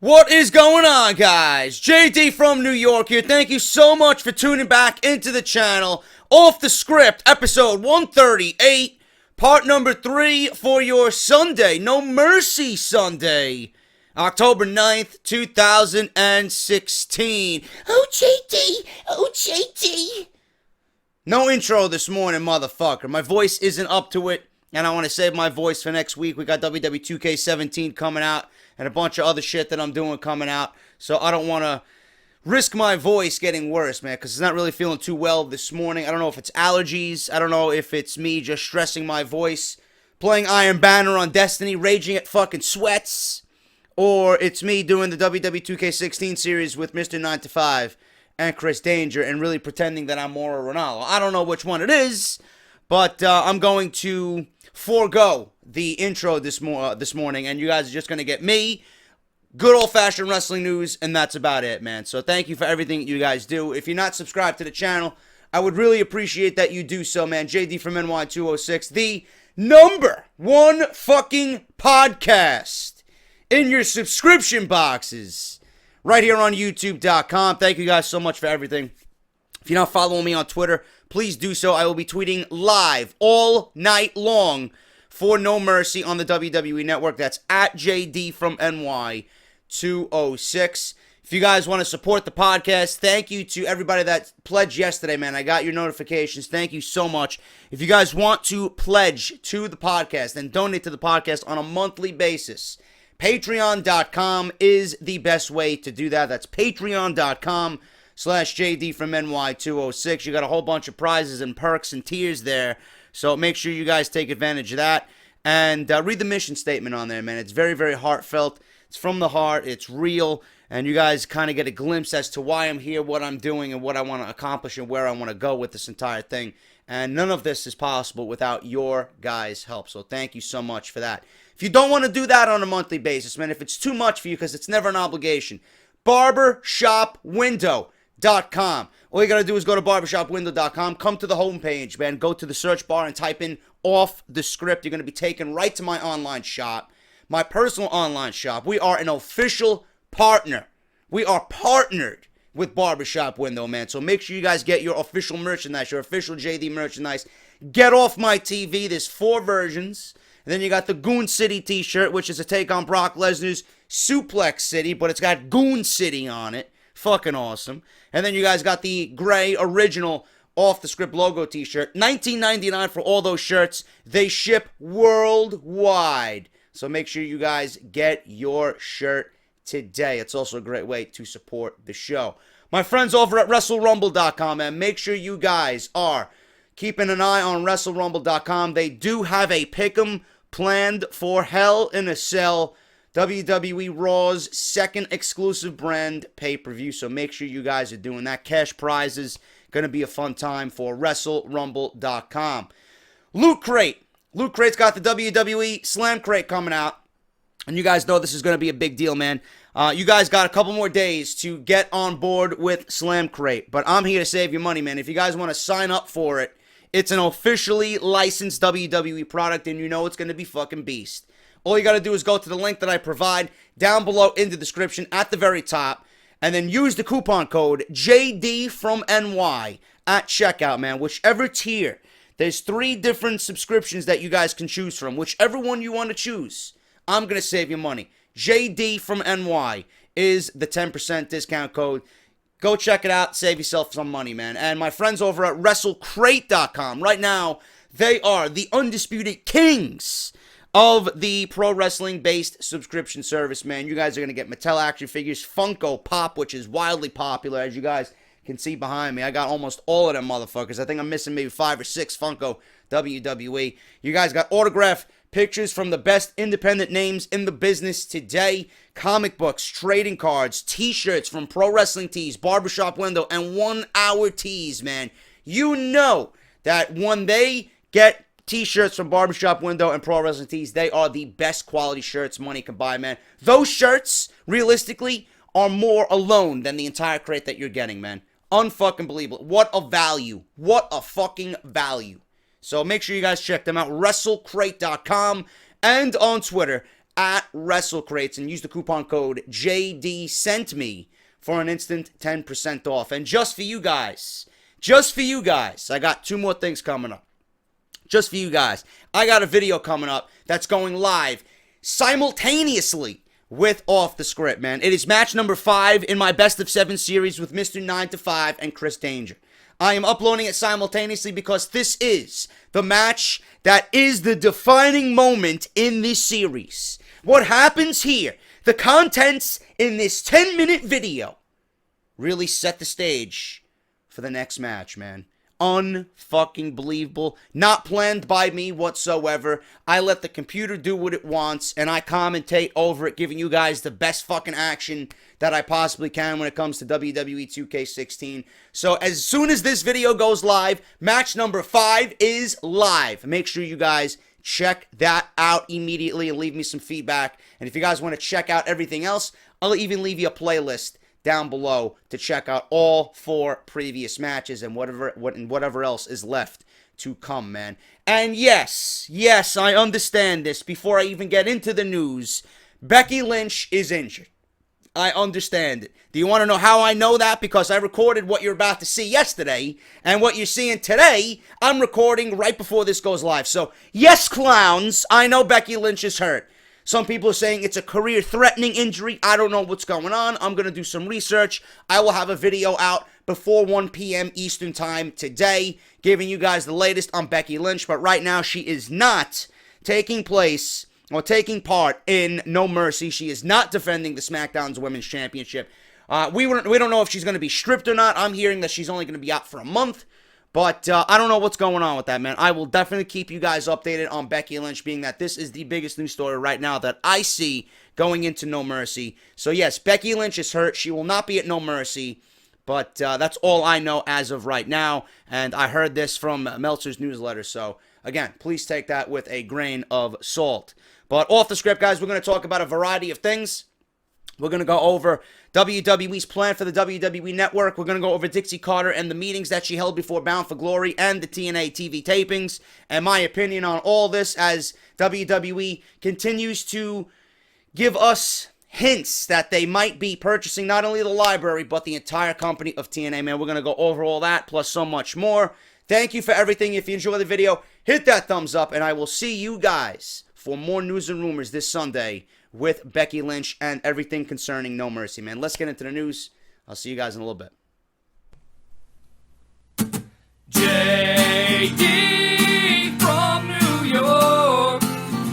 What is going on, guys? JD from New York here. Thank you so much for tuning back into the channel. Off the Script, episode 138, part number 3 for your Sunday, No Mercy Sunday, October 9th, 2016. Oh, JD. No intro this morning, motherfucker. My voice isn't up to it, and I want to save my voice for next week. We got WWE 2K17 coming out, and a bunch of other shit that I'm doing coming out. So I don't want to risk my voice getting worse, man, because it's not really feeling too well this morning. I don't know if it's allergies. I don't know if it's me just stressing my voice, playing Iron Banner on Destiny, raging at fucking sweats, or it's me doing the WWE 2K16 series with Mr. 9 to 5 and Chris Danger and really pretending that I'm Mauro Ronaldo. I don't know which one it is, but I'm going to forego the intro this morning, and you guys are just going to get me, good old-fashioned wrestling news, and that's about it, man. So thank you for everything you guys do. If you're not subscribed to the channel, I would really appreciate that you do so, man. JD from NY206, the number one fucking podcast in your subscription boxes right here on YouTube.com. Thank you guys so much for everything. If you're not following me on Twitter, please do so. I will be tweeting live all night long for No Mercy on the WWE Network. That's at JD from NY206. If you guys want to support the podcast, thank you to everybody that pledged yesterday, man. I got your notifications. Thank you so much. If you guys want to pledge to the podcast and donate to the podcast on a monthly basis, Patreon.com is the best way to do that. That's Patreon.com/JD from NY206. You got a whole bunch of prizes and perks and tiers there. So make sure you guys take advantage of that. And read the mission statement on there, man. It's very, very heartfelt. It's from the heart. It's real. And you guys kind of get a glimpse as to why I'm here, what I'm doing, and what I want to accomplish and where I want to go with this entire thing. And none of this is possible without your guys' help. So thank you so much for that. If you don't want to do that on a monthly basis, man, if it's too much for you because it's never an obligation, barbershopwindow.com. All you got to do is go to barbershopwindow.com, come to the homepage, man, go to the search bar and type in Off The Script. You're going to be taken right to my online shop, my personal online shop. We are an official partner. We are partnered with Barbershop Window, man. So make sure you guys get your official merchandise, your official JD merchandise. Get off my TV. There's 4 versions. And then you got the Goon City t-shirt, which is a take on Brock Lesnar's Suplex City, but it's got Goon City on it. Fucking awesome. And then you guys got the gray original Off The Script logo t-shirt. $19.99 for all those shirts. They ship worldwide. So make sure you guys get your shirt today. It's also a great way to support the show. My friends over at WrestleRumble.com, man, make sure you guys are keeping an eye on WrestleRumble.com. They do have a pick'em planned for Hell in a Cell, WWE Raw's second exclusive brand pay-per-view. So make sure you guys are doing that. Cash prizes. Going to be a fun time for WrestleRumble.com. Loot Crate. Loot Crate's got the WWE Slam Crate coming out. And you guys know this is going to be a big deal, man. You guys got a couple more days to get on board with Slam Crate. But I'm here to save your money, man. If you guys want to sign up for it, it's an officially licensed WWE product, and you know it's going to be fucking beast. All you got to do is go to the link that I provide down below in the description at the very top, and then use the coupon code JD from NY at checkout, man. Whichever tier. There's 3 different subscriptions that you guys can choose from. Whichever one you want to choose, I'm going to save you money. JD from NY is the 10% discount code. Go check it out. Save yourself some money, man. And my friends over at WrestleCrate.com, right now, they are the undisputed kings of the pro wrestling-based subscription service, man. You guys are going to get Mattel action figures, Funko Pop, which is wildly popular, as you guys can see behind me. I got almost all of them motherfuckers. I think I'm missing maybe 5 or 6 Funko WWE. You guys got autograph pictures from the best independent names in the business today. Comic books, trading cards, t-shirts from Pro Wrestling Tees, Barbershop Window, and 1 Hour Tees, man. You know that when they get t-shirts from Barbershop Window and Pro Wrestling Tees, they are the best quality shirts money can buy, man. Those shirts, realistically, are more alone than the entire crate that you're getting, man. Unfucking believable. What a value. What a fucking value. So make sure you guys check them out. WrestleCrate.com and on Twitter at WrestleCrates and use the coupon code JDSENTME for an instant 10% off. And just for you guys, I got 2 more things coming up. Just for you guys, I got a video coming up that's going live simultaneously with Off The Script, man. It is match number 5 in my Best of 7 series with Mr. 9 to 5 and Chris Danger. I am uploading it simultaneously because this is the match that is the defining moment in this series. What happens here, the contents in this 10-minute video really set the stage for the next match, man. Unfucking believable. Not planned by me whatsoever. I let the computer do what it wants, and I commentate over it, giving you guys the best fucking action that I possibly can when it comes to WWE 2K16. So as soon as this video goes live, match number 5 is live. Make sure you guys check that out immediately and leave me some feedback. And if you guys want to check out everything else, I'll even leave you a playlist down below to check out all 4 previous matches and whatever else is left to come, man. And yes, I understand this. Before I even get into the news, Becky Lynch is injured. I understand it. Do you want to know how I know that? Because I recorded what you're about to see yesterday, and what you're seeing today, I'm recording right before this goes live. So, yes, clowns, I know Becky Lynch is hurt. Some people are saying it's a career-threatening injury. I don't know what's going on. I'm going to do some research. I will have a video out before 1 p.m. Eastern Time today, giving you guys the latest on Becky Lynch. But right now, she is not taking part in No Mercy. She is not defending the Smackdown's Women's Championship. We don't know if she's going to be stripped or not. I'm hearing that she's only going to be out for a month. But I don't know what's going on with that, man. I will definitely keep you guys updated on Becky Lynch, being that this is the biggest news story right now that I see going into No Mercy. So, yes, Becky Lynch is hurt. She will not be at No Mercy. But that's all I know as of right now. And I heard this from Meltzer's newsletter. So, again, please take that with a grain of salt. But off the script, guys, we're going to talk about a variety of things. We're going to go over WWE's plan for the WWE Network. We're going to go over Dixie Carter and the meetings that she held before Bound for Glory and the TNA TV tapings, and my opinion on all this as WWE continues to give us hints that they might be purchasing not only the library, but the entire company of TNA, man. We're going to go over all that, plus so much more. Thank you for everything. If you enjoyed the video, hit that thumbs up, and I will see you guys for more news and rumors this Sunday with Becky Lynch and everything concerning No Mercy, man. Let's get into the news. I'll see you guys in a little bit. JD from New York,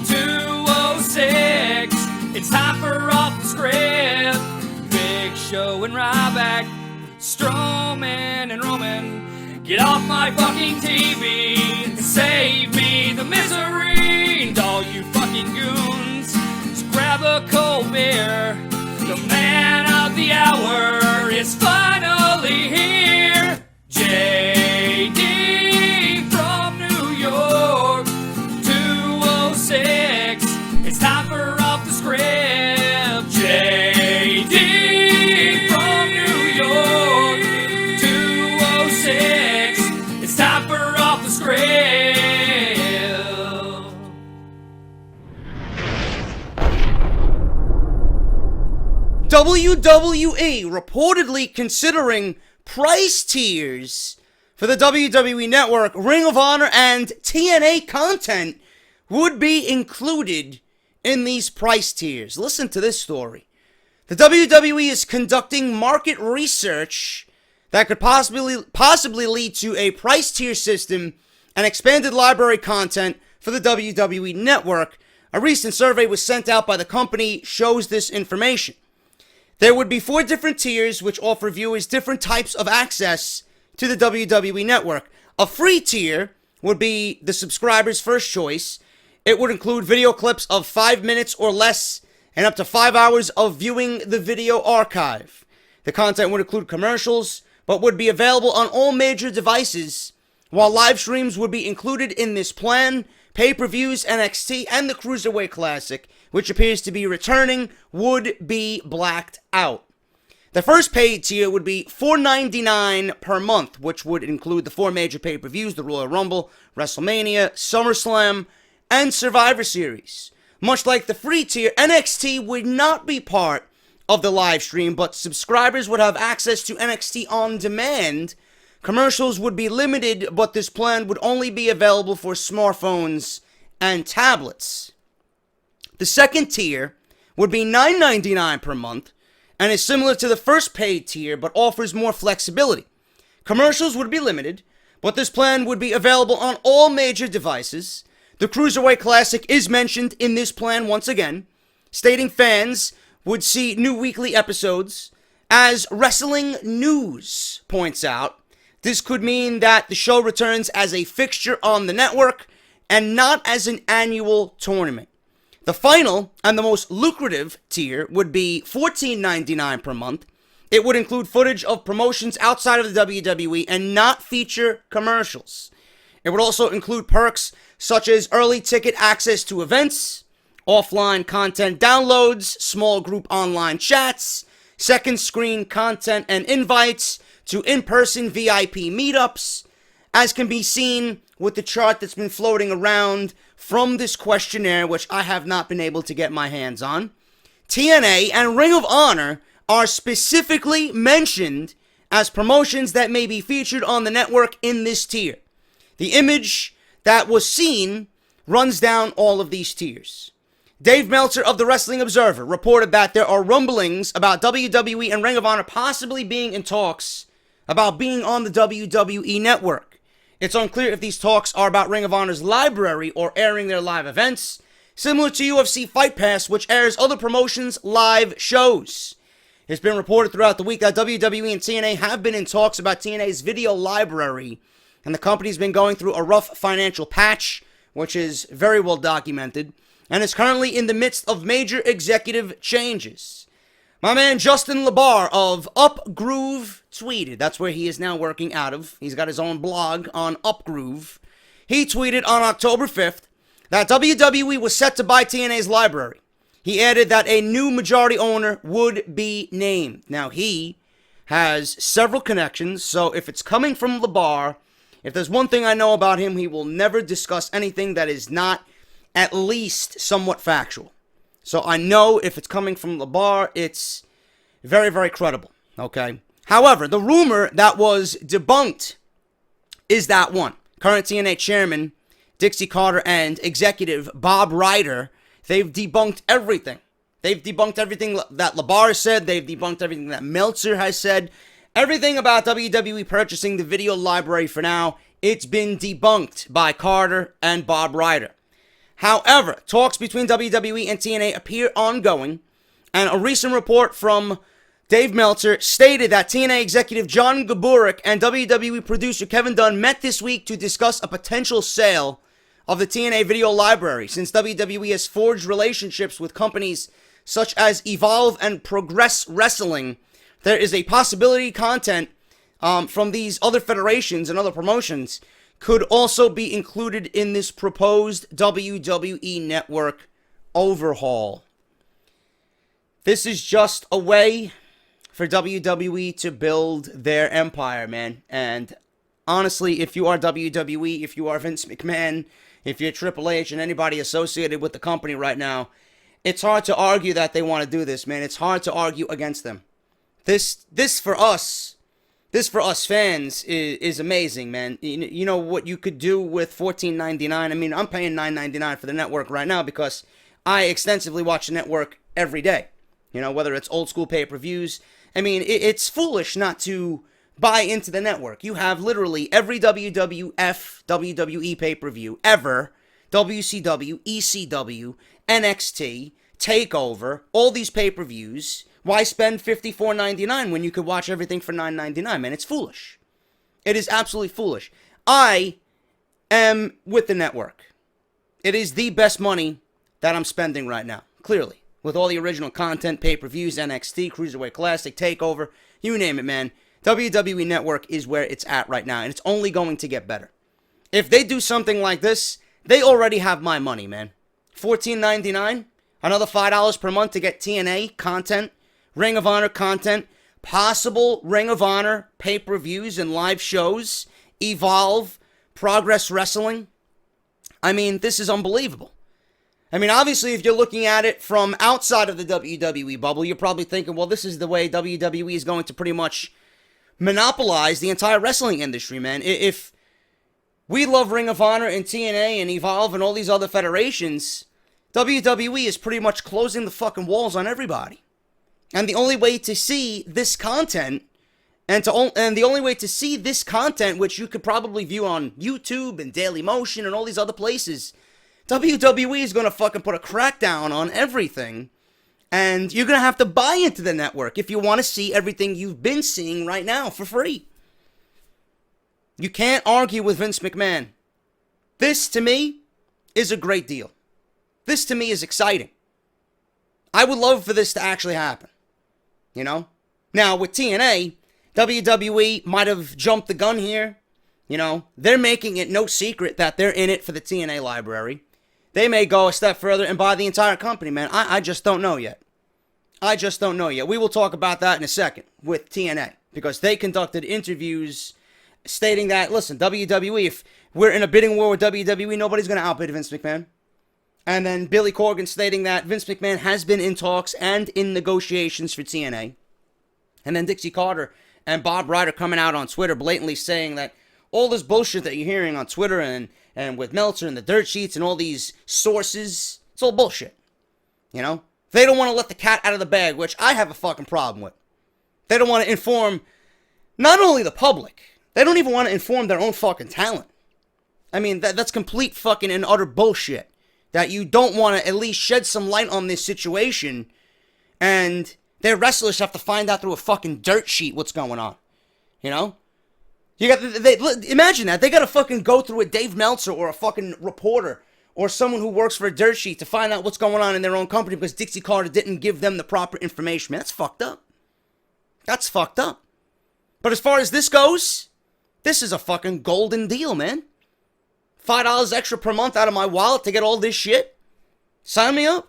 206. It's time for Off The Script. Big Show and Ryback, Strowman and Roman. Get off my fucking TV and save me the misery. And all you fucking goons, grab a cold beer. The man of the hour is finally here. JD from New York, 206. It's time for Off The Script. JD from New York, 206. It's time for Off The Script. WWE reportedly considering price tiers for the WWE Network. Ring of Honor and TNA content would be included in these price tiers. Listen to this story. The WWE is conducting market research that could possibly lead to a price tier system and expanded library content for the WWE Network. A recent survey was sent out by the company shows this information. There would be 4 different tiers which offer viewers different types of access to the WWE Network. A free tier would be the subscriber's first choice. It would include video clips of 5 minutes or less and up to 5 hours of viewing the video archive. The content would include commercials, but would be available on all major devices, while live streams would be included in this plan. Pay-per-views, NXT, and the Cruiserweight Classic, which appears to be returning, would be blacked out. The first paid tier would be $4.99 per month, which would include the 4 major pay-per-views, the Royal Rumble, WrestleMania, SummerSlam, and Survivor Series. Much like the free tier, NXT would not be part of the live stream, but subscribers would have access to NXT on demand. Commercials would be limited, but this plan would only be available for smartphones and tablets. The second tier would be $9.99 per month and is similar to the first paid tier but offers more flexibility. Commercials would be limited, but this plan would be available on all major devices. The Cruiserweight Classic is mentioned in this plan once again, stating fans would see new weekly episodes. As Wrestling News points out, this could mean that the show returns as a fixture on the network and not as an annual tournament. The final and the most lucrative tier would be $14.99 per month. It would include footage of promotions outside of the WWE and not feature commercials. It would also include perks such as early ticket access to events, offline content downloads, small group online chats, second screen content and invites to in-person VIP meetups, as can be seen with the chart that's been floating around from this questionnaire, which I have not been able to get my hands on. TNA and Ring of Honor are specifically mentioned as promotions that may be featured on the network in this tier. The image that was seen runs down all of these tiers. Dave Meltzer of the Wrestling Observer reported that there are rumblings about WWE and Ring of Honor possibly being in talks about being on the WWE Network. It's unclear if these talks are about Ring of Honor's library or airing their live events, similar to UFC Fight Pass, which airs other promotions' live shows. It's been reported throughout the week that WWE and TNA have been in talks about TNA's video library, and the company's been going through a rough financial patch, which is very well documented, and is currently in the midst of major executive changes. My man Justin LaBar of Upgroove tweeted, that's where he is now working out of. He's got his own blog on Upgroove. He tweeted on October 5th that WWE was set to buy TNA's library. He added that a new majority owner would be named. Now, he has several connections, so if it's coming from LaBar, if there's one thing I know about him, he will never discuss anything that is not at least somewhat factual. So I know if it's coming from LaBar, it's very, very credible, okay? However, the rumor that was debunked is that one. Current TNA chairman Dixie Carter and executive Bob Ryder, they've debunked everything. They've debunked everything that LaBar said. They've debunked everything that Meltzer has said. Everything about WWE purchasing the video library for now, it's been debunked by Carter and Bob Ryder. However, talks between WWE and TNA appear ongoing, and a recent report from Dave Meltzer stated that TNA executive John Gaburik and WWE producer Kevin Dunn met this week to discuss a potential sale of the TNA video library, since WWE has forged relationships with companies such as Evolve and Progress Wrestling. There is a possibility content from these other federations and other promotions could also be included in this proposed WWE Network overhaul. This is just a way for WWE to build their empire, man. And honestly, if you are WWE, if you are Vince McMahon, if you're Triple H and anybody associated with the company right now, it's hard to argue that they want to do this, man. It's hard to argue against them. This for us fans is amazing, man. You know what you could do with $14.99. I mean, I'm paying $9.99 for the network right now because I extensively watch the network every day. You know, whether it's old school pay-per-views. I mean, it's foolish not to buy into the network. You have literally every WWF, WWE pay-per-view ever, WCW, ECW, NXT, TakeOver, all these pay-per-views. Why spend $54.99 when you could watch everything for $9.99, man? It's foolish. It is absolutely foolish. I am with the network. It is the best money that I'm spending right now, clearly. With all the original content, pay-per-views, NXT, Cruiserweight Classic, TakeOver, you name it, man. WWE Network is where it's at right now, and it's only going to get better. If they do something like this, they already have my money, man. $14.99, another $5 per month to get TNA content, Ring of Honor content, possible Ring of Honor pay-per-views and live shows, Evolve, Progress Wrestling. I mean, this is unbelievable. I mean, obviously, if you're looking at it from outside of the WWE bubble, you're probably thinking, well, this is the way WWE is going to pretty much monopolize the entire wrestling industry, man. If we love Ring of Honor and TNA and Evolve and all these other federations, WWE is pretty much closing the fucking walls on everybody. And the only way to see this content, and the only way to see this content, which you could probably view on YouTube and Daily Motion and all these other places, WWE is going to fucking put a crackdown on everything, and you're going to have to buy into the network if you want to see everything you've been seeing right now for free. You can't argue with Vince McMahon. This, to me, is a great deal. This, to me, is exciting. I would love for this to actually happen. You know? Now, with TNA, WWE might have jumped the gun here. You know? They're making it no secret that they're in it for the TNA library. They may go a step further and buy the entire company, man. I just don't know yet. I just don't know yet. We will talk about that in a second with TNA. Because they conducted interviews stating that, listen, WWE, if we're in a bidding war with WWE, nobody's going to outbid Vince McMahon. And then Billy Corgan stating that Vince McMahon has been in talks and in negotiations for TNA. And then Dixie Carter and Bob Ryder coming out on Twitter blatantly saying that all this bullshit that you're hearing on Twitter and with Meltzer and the dirt sheets and all these sources, it's all bullshit. You know? They don't want to let the cat out of the bag, which I have a fucking problem with. They don't want to inform not only the public, they don't even want to inform their own fucking talent. I mean, that's complete fucking and utter bullshit. That you don't want to at least shed some light on this situation, and their wrestlers have to find out through a fucking dirt sheet what's going on. You know? Imagine that. They gotta fucking go through a Dave Meltzer or a fucking reporter or someone who works for a dirt sheet to find out what's going on in their own company because Dixie Carter didn't give them the proper information. Man, that's fucked up. That's fucked up. But as far as this goes, this is a fucking golden deal, man. $5 extra per month out of my wallet to get all this shit? Sign me up.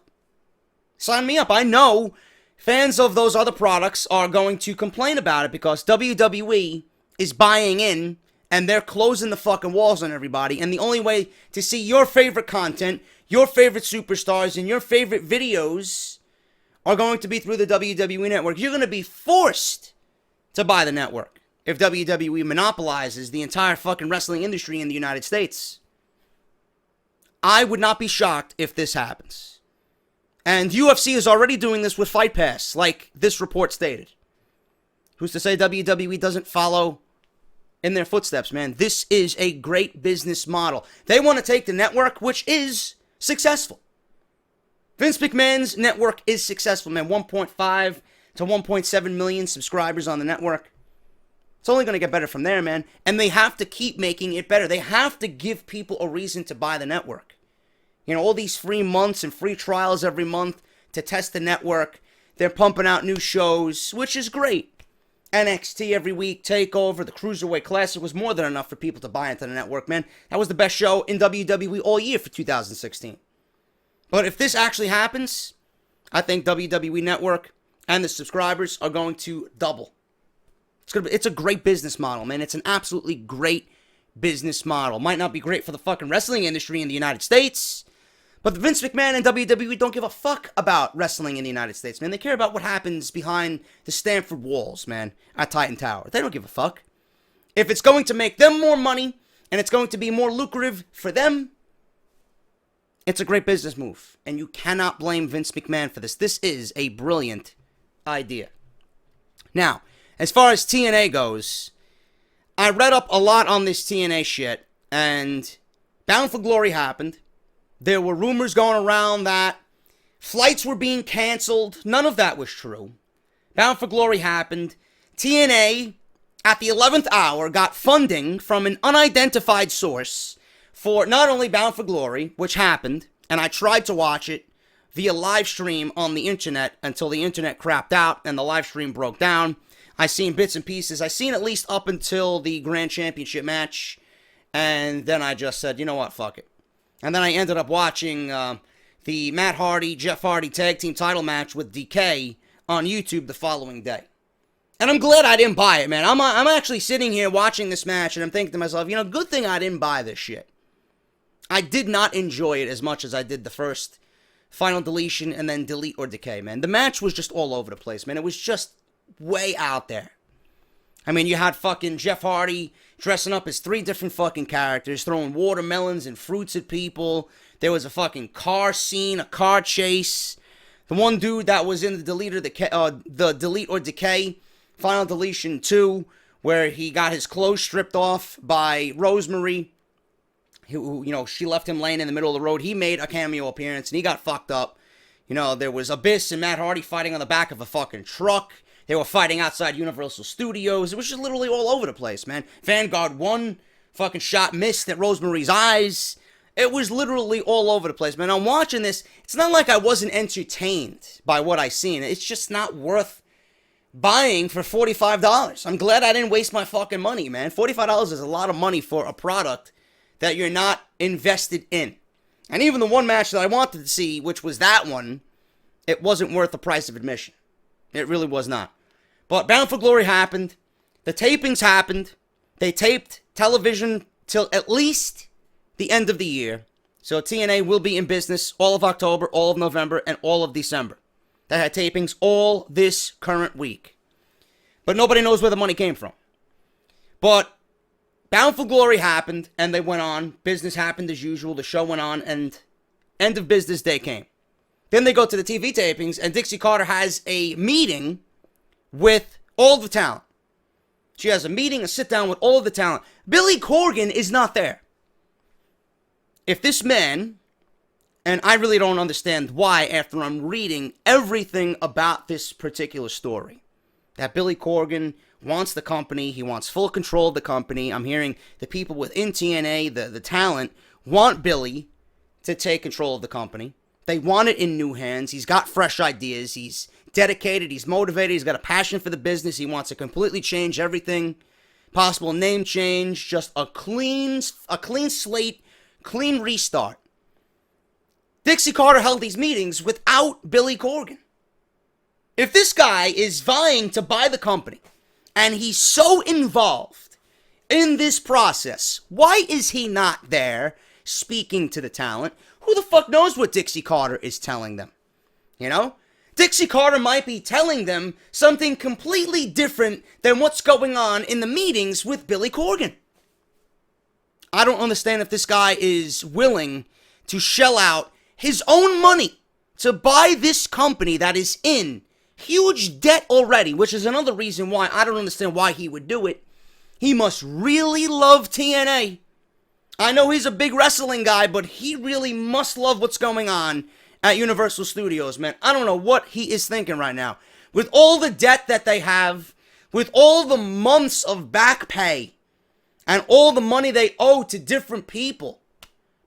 Sign me up. I know fans of those other products are going to complain about it because WWE is buying in and they're closing the fucking walls on everybody. And the only way to see your favorite content, your favorite superstars, and your favorite videos are going to be through the WWE Network. You're going to be forced to buy the network if WWE monopolizes the entire fucking wrestling industry in the United States. I would not be shocked if this happens. And UFC is already doing this with Fight Pass, like this report stated. Who's to say WWE doesn't follow in their footsteps, man? This is a great business model. They want to take the network, which is successful. Vince McMahon's network is successful, man. 1.5 to 1.7 million subscribers on the network. It's only going to get better from there, man. And they have to keep making it better. They have to give people a reason to buy the network. You know, all these free months and free trials every month to test the network. They're pumping out new shows, which is great. NXT every week, TakeOver, the Cruiserweight Classic was more than enough for people to buy into the network, man. That was the best show in WWE all year for 2016. But if this actually happens, I think WWE Network and the subscribers are going to double. It's a great business model, man. It's an absolutely great business model. Might not be great for the fucking wrestling industry in the United States, but Vince McMahon and WWE don't give a fuck about wrestling in the United States, man. They care about what happens behind the Stamford walls, man, at Titan Tower. They don't give a fuck. If it's going to make them more money and it's going to be more lucrative for them, it's a great business move. And you cannot blame Vince McMahon for this. This is a brilliant idea. Now, as far as TNA goes, I read up a lot on this TNA shit, and Bound for Glory happened. There were rumors going around that flights were being canceled. None of that was true. Bound for Glory happened. TNA, at the 11th hour, got funding from an unidentified source for not only Bound for Glory, which happened, and I tried to watch it via live stream on the internet until the internet crapped out and the live stream broke down. I seen bits and pieces. I seen at least up until the Grand Championship match, and then I just said, you know what, fuck it. And then I ended up watching the Matt Hardy, Jeff Hardy tag team title match with DK on YouTube the following day. And I'm glad I didn't buy it, man. I'm actually sitting here watching this match, and I'm thinking to myself, you know, good thing I didn't buy this shit. I did not enjoy it as much as I did the first Final Deletion, and then Delete or Decay, man. The match was just all over the place, man. It was just way out there. I mean, you had fucking Jeff Hardy dressing up as 3 different fucking characters, throwing watermelons and fruits at people. There was a fucking car scene, a car chase. The one dude that was in the Delete or Decay, Final Deletion 2, where he got his clothes stripped off by Rosemary, who, you know, she left him laying in the middle of the road. He made a cameo appearance, and he got fucked up. You know, there was Abyss and Matt Hardy fighting on the back of a fucking truck. They were fighting outside Universal Studios. It was just literally all over the place, man. Vanguard 1 fucking shot missed at Rosemary's eyes. It was literally all over the place, man. I'm watching this. It's not like I wasn't entertained by what I seen. It's just not worth buying for $45. I'm glad I didn't waste my fucking money, man. $45 is a lot of money for a product that you're not invested in. And even the one match that I wanted to see, which was that one, it wasn't worth the price of admission. It really was not. But Bound for Glory happened. The tapings happened. They taped television till at least the end of the year. So TNA will be in business all of October, all of November, and all of December. They had tapings all this current week. But nobody knows where the money came from. But Bound for Glory happened, and they went on. Business happened as usual. The show went on, and end of business day came. Then they go to the TV tapings, and Dixie Carter has a meeting with all the talent. She has a meeting, a sit-down with all of the talent. Billy Corgan is not there. If this man, and I really don't understand why after I'm reading everything about this particular story, that Billy Corgan wants the company, he wants full control of the company. I'm hearing the people within TNA, the talent, want Billy to take control of the company. They want it in new hands. He's got fresh ideas. He's dedicated. He's motivated. He's got a passion for the business. He wants to completely change everything. Possible name change. Just a clean slate, clean restart. Dixie Carter held these meetings without Billy Corgan. If this guy is vying to buy the company, and he's so involved in this process, why is he not there speaking to the talent? Who the fuck knows what Dixie Carter is telling them? You know? Dixie Carter might be telling them something completely different than what's going on in the meetings with Billy Corgan. I don't understand if this guy is willing to shell out his own money to buy this company that is in huge debt already, which is another reason why I don't understand why he would do it. He must really love TNA. I know he's a big wrestling guy, but he really must love what's going on at Universal Studios, man. I don't know what he is thinking right now. With all the debt that they have, with all the months of back pay, and all the money they owe to different people,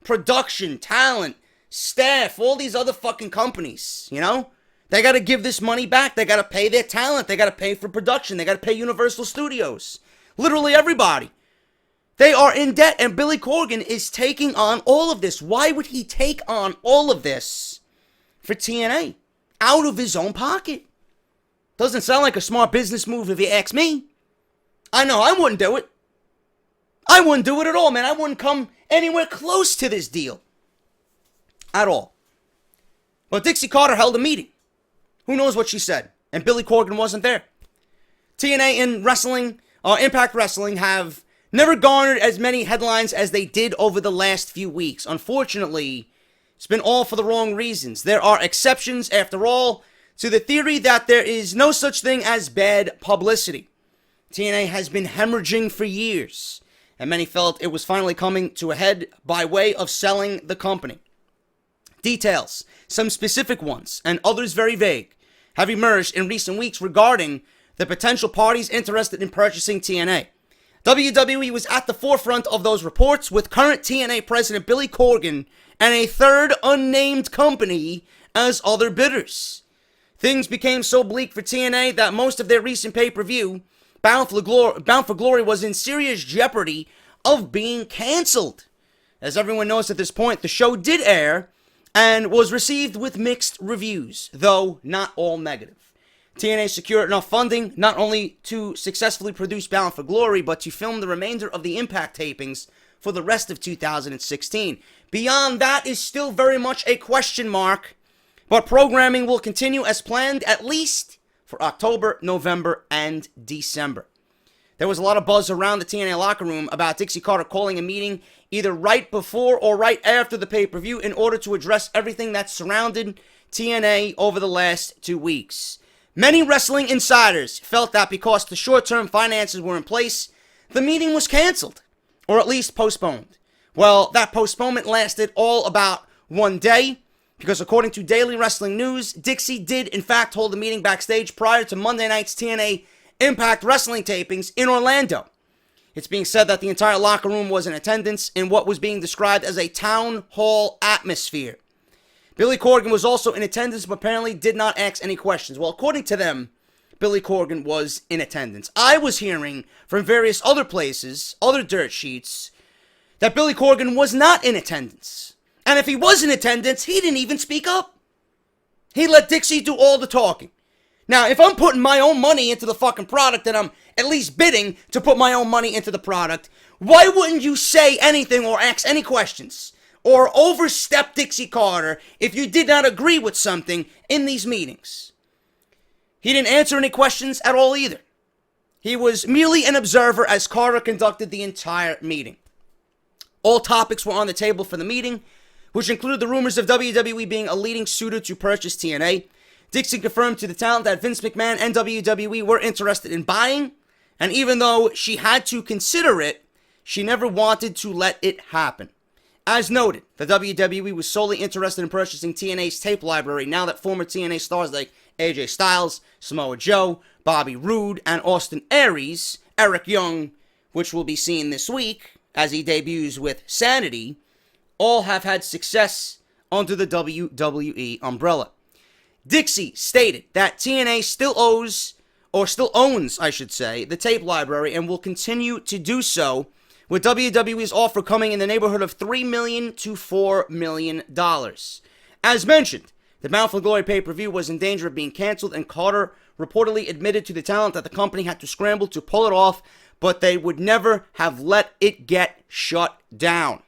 production, talent, staff, all these other fucking companies, you know? They gotta give this money back. They gotta pay their talent. They gotta pay for production. They gotta pay Universal Studios. Literally everybody. They are in debt, and Billy Corgan is taking on all of this. Why would he take on all of this for TNA? Out of his own pocket. Doesn't sound like a smart business move if you ask me. I know, I wouldn't do it. I wouldn't do it at all, man. I wouldn't come anywhere close to this deal. At all. But Dixie Carter held a meeting. Who knows what she said? And Billy Corgan wasn't there. TNA and wrestling, Impact Wrestling, have never garnered as many headlines as they did over the last few weeks. Unfortunately, it's been all for the wrong reasons. There are exceptions, after all, to the theory that there is no such thing as bad publicity. TNA has been hemorrhaging for years, and many felt it was finally coming to a head by way of selling the company. Details, some specific ones, and others very vague, have emerged in recent weeks regarding the potential parties interested in purchasing TNA. WWE was at the forefront of those reports, with current TNA president Billy Corgan and a third unnamed company as other bidders. Things became so bleak for TNA that most of their recent pay-per-view, Bound for Glory, was in serious jeopardy of being canceled. As everyone knows at this point, the show did air and was received with mixed reviews, though not all negative. TNA secured enough funding not only to successfully produce Bound for Glory, but to film the remainder of the Impact tapings for the rest of 2016. Beyond that is still very much a question mark, But programming will continue as planned at least for October, November, and December. There was a lot of buzz around the TNA locker room about Dixie Carter calling a meeting either right before or right after the pay-per-view in order to address everything that surrounded TNA over the last 2 weeks. Many wrestling insiders felt that because the short-term finances were in place, the meeting was canceled, or at least postponed. Well, that postponement lasted all about 1 day, because according to Daily Wrestling News, Dixie did in fact hold a meeting backstage prior to Monday night's TNA Impact Wrestling tapings in Orlando. It's being said that the entire locker room was in attendance in what was being described as a town hall atmosphere. Billy Corgan was also in attendance, but apparently did not ask any questions. Well, according to them, Billy Corgan was in attendance. I was hearing from various other places, other dirt sheets, that Billy Corgan was not in attendance. And if he was in attendance, he didn't even speak up. He let Dixie do all the talking. Now, if I'm putting my own money into the fucking product and I'm at least bidding to put my own money into the product, why wouldn't you say anything or ask any questions? Or overstep Dixie Carter if you did not agree with something in these meetings? He didn't answer any questions at all either. He was merely an observer as Carter conducted the entire meeting. All topics were on the table for the meeting, which included the rumors of WWE being a leading suitor to purchase TNA. Dixie confirmed to the talent that Vince McMahon and WWE were interested in buying, and even though she had to consider it, she never wanted to let it happen. As noted, the WWE was solely interested in purchasing TNA's tape library now that former TNA stars like AJ Styles, Samoa Joe, Bobby Roode, and Austin Aries, Eric Young, which will be seen this week as he debuts with Sanity, all have had success under the WWE umbrella. Dixie stated that TNA still owns, the tape library and will continue to do so, with WWE's offer coming in the neighborhood of $3 million to $4 million. As mentioned, the Bound for Glory pay-per-view was in danger of being canceled, and Carter reportedly admitted to the talent that the company had to scramble to pull it off, but they would never have let it get shut down.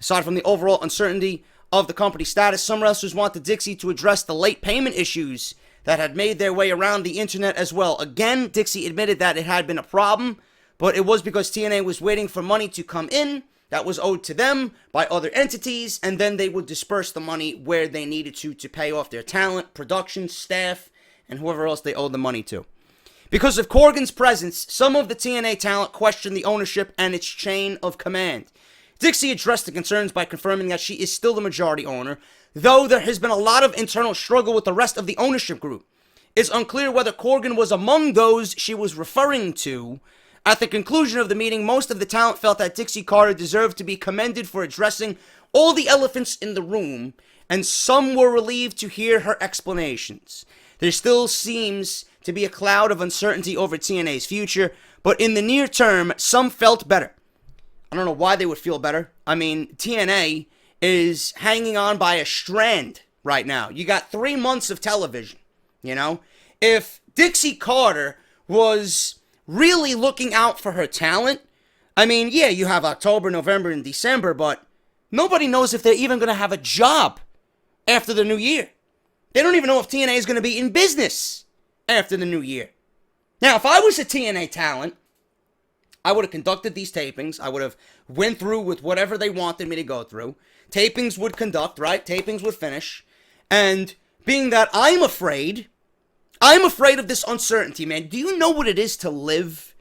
Aside from the overall uncertainty of the company's status, some wrestlers wanted Dixie to address the late payment issues that had made their way around the internet as well. Again, Dixie admitted that it had been a problem, but it was because TNA was waiting for money to come in that was owed to them by other entities, and then they would disperse the money where they needed to pay off their talent, production, staff, and whoever else they owed the money to. Because of Corgan's presence, some of the TNA talent questioned the ownership and its chain of command. Dixie addressed the concerns by confirming that she is still the majority owner, though there has been a lot of internal struggle with the rest of the ownership group. It's unclear whether Corgan was among those she was referring to. At the conclusion of the meeting, most of the talent felt that Dixie Carter deserved to be commended for addressing all the elephants in the room, and some were relieved to hear her explanations. There still seems to be a cloud of uncertainty over TNA's future, but in the near term, some felt better. I don't know why they would feel better. I mean, TNA is hanging on by a strand right now. You got 3 months of television, you know? If Dixie Carter was really looking out for her talent, I mean, yeah, you have October, November, and December, but nobody knows if they're even going to have a job after the new year. They don't even know if TNA is going to be in business after the new year. Now, if I was a TNA talent, I would have conducted these tapings. I would have went through with whatever they wanted me to go through. Tapings would conduct, right? Tapings would finish. And being that I'm afraid of this uncertainty, man. Do you know what it is to live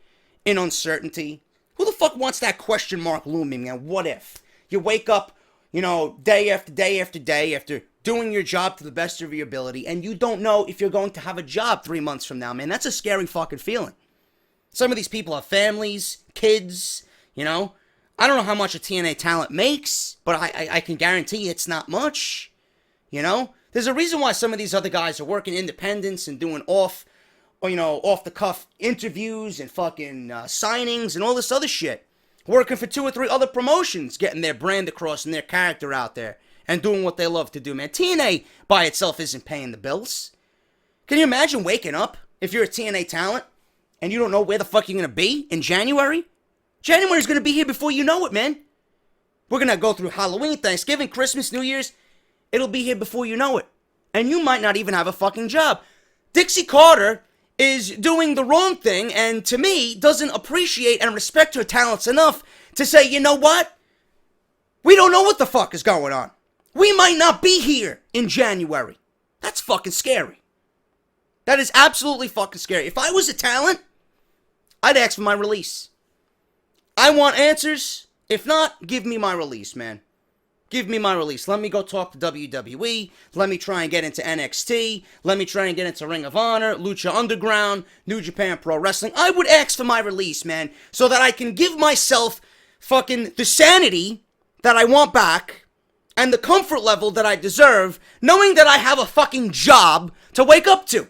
in uncertainty? Who the fuck wants that question mark looming, man? What if? You wake up, you know, day after day after day after doing your job to the best of your ability, and you don't know if you're going to have a job 3 months from now, man. That's a scary fucking feeling. Some of these people have families, kids, you know. I don't know how much a TNA talent makes, but I can guarantee it's not much, you know. There's a reason why some of these other guys are working independents and doing off-the-cuff interviews and fucking signings and all this other shit. Working for 2 or 3 other promotions, getting their brand across and their character out there and doing what they love to do, man. TNA by itself isn't paying the bills. Can you imagine waking up if you're a TNA talent and you don't know where the fuck you're going to be in January? January's going to be here before you know it, man. We're going to go through Halloween, Thanksgiving, Christmas, New Year's. It'll be here before you know it. And you might not even have a fucking job. Dixie Carter is doing the wrong thing, and to me, doesn't appreciate and respect her talents enough to say, you know what? We don't know what the fuck is going on. We might not be here in January. That's fucking scary. That is absolutely fucking scary. If I was a talent, I'd ask for my release. I want answers. If not, give me my release, man. Give me my release. Let me go talk to WWE. Let me try and get into NXT. Let me try and get into Ring of Honor, Lucha Underground, New Japan Pro Wrestling. I would ask for my release, man, so that I can give myself fucking the sanity that I want back and the comfort level that I deserve, knowing that I have a fucking job to wake up to.